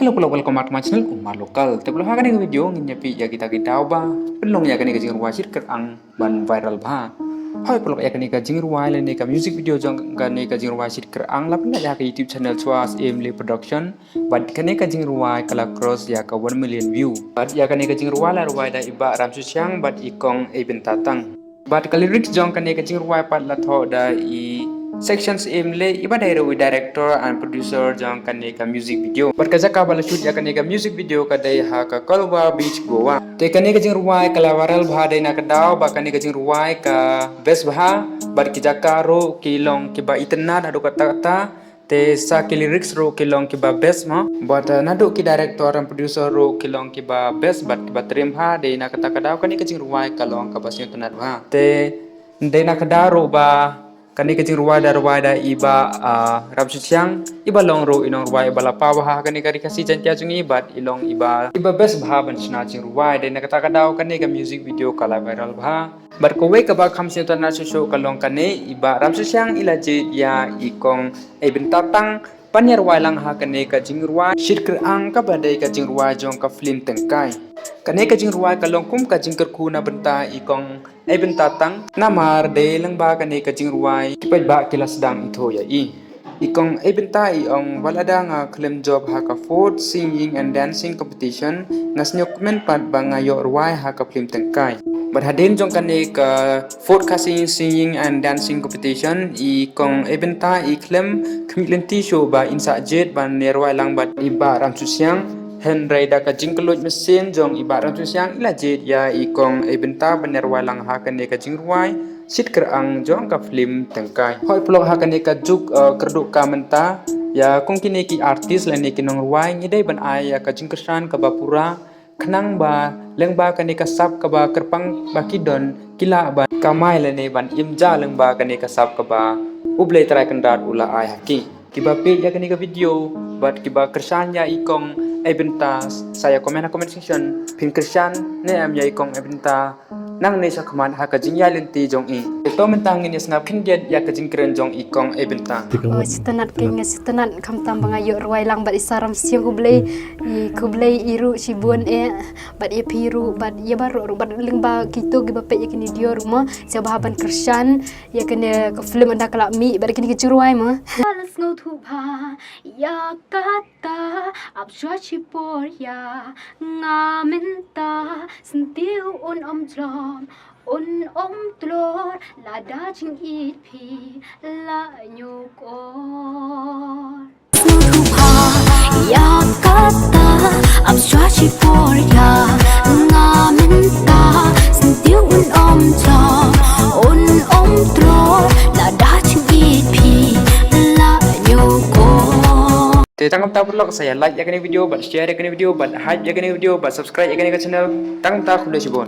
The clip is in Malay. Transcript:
Hello, welcome back to my channel Umar Lokal. Tebel ha kani video nginyapi ya kita ba pelong ya kani jing ruwa shit ang ban viral ba. Hoi pelong ya kani jing ruwa le ne ka music video jong kani jing ruwa shit ang la pina ya ka YouTube channel Swas Emily Production. But kani jing ruwa kala cross ya ka 1 million view. But ya kani jing ruwa la ruwa da iba ram susyang but ikong eben tatang. But ka lyrics jong kani jing ruwa pat la tho da i sections imle iba with director and producer jong kaneka music video but kaza ka bala shoot ya kaneka music video kadai ha ka Kalwa beach Goa te kaneka jing ruwai kala viral bha dai na ka daw ba kaneka jing ruwai ka best bha but kijaka ro kilong kiba itna na do kata te sa ki lyrics ro kilong kiba best ma but nado ki director and producer ro kilong kiba best but kiba trim ha dai na kata ka daw kaneka jing ruwai kalong ka basyo tanat bha te dai na ka daw ba kani kecing ruwada iba ram susyang iba long ro inong ruwai iba lapawa ha kani kari kasi jantia jung ibat ilong iba best bha ban chna jing ruwai de nakata ka daw kani ka music video kala viral bha bar ko we ka ba kham sin na show kalong kani iba ram susyang ila je ya ikong eben tatang panyar wailang ha kani ka jing ruwai shirkr ang ka badai ka jing ruwai jong ka film tengkai kani ka jing ruwai kalong kum ka jingkyrkhu na benta ikong eben tatang namar de lang ba kani ka jing ruwai kipai ba kilas dang itho ya ikong eben ta ong walada nga claim job ha ka food singing and dancing competition ngasnyo comment pat ba nga yo ruwai ha ka film tengkai but hadin jong kani ka food singing and dancing competition ikong eben ta claim community show ba insa jet ban nerwai lang bat iba ram susyang Henry da ka jingkloj mesin jong ibarat tu siang ila jet ya ikong ebenta bener walang ha kane ka jingruai sit kerang jong ka film tengkai hoi plog ha kane ka juk kerduk ka menta ya kong kini ki artis la ne kinong ruai ngidai ban ai ya ka jingkersan ka bapura kenang ba leng ba kane ka sap ka ba kerpang ba kidon kila ba kamai la ne ban imja leng ba kane ka sap ka ba ublei trai kendat ula ai haki kiba pe ya kane ka video but kiba kersan ya ikong Ebentas saya komen section pin kersan ne am ya ikong ebenta nang ne sa kaman ha ka jingya lenti jong to mentang ini snap kin get ya ka jingkren jong ikong ebenta sitanat keng sitanat kam tam bangayo ruai lang bat isaram siang kublei iru sibun bat ye piru bat ye baru bat lengba kito giba pe yakini dio rumah sia bahaban kersan ya kene ke film anda kala mi bat kini ke juruai ma let's go to pa ya kata abjua chipor ya ngamenta sentiu om jom om tlor lada jing it pi la nyukor ya kata abjua chipor ya ngamenta sentiu om jom om tlor lada jing it pi la nyukor tangkap tak perlu saya like ya kani video, but share ya kani video, but hype ya kani video, but subscribe ya kani channel. Tangkap tak kuda sibon.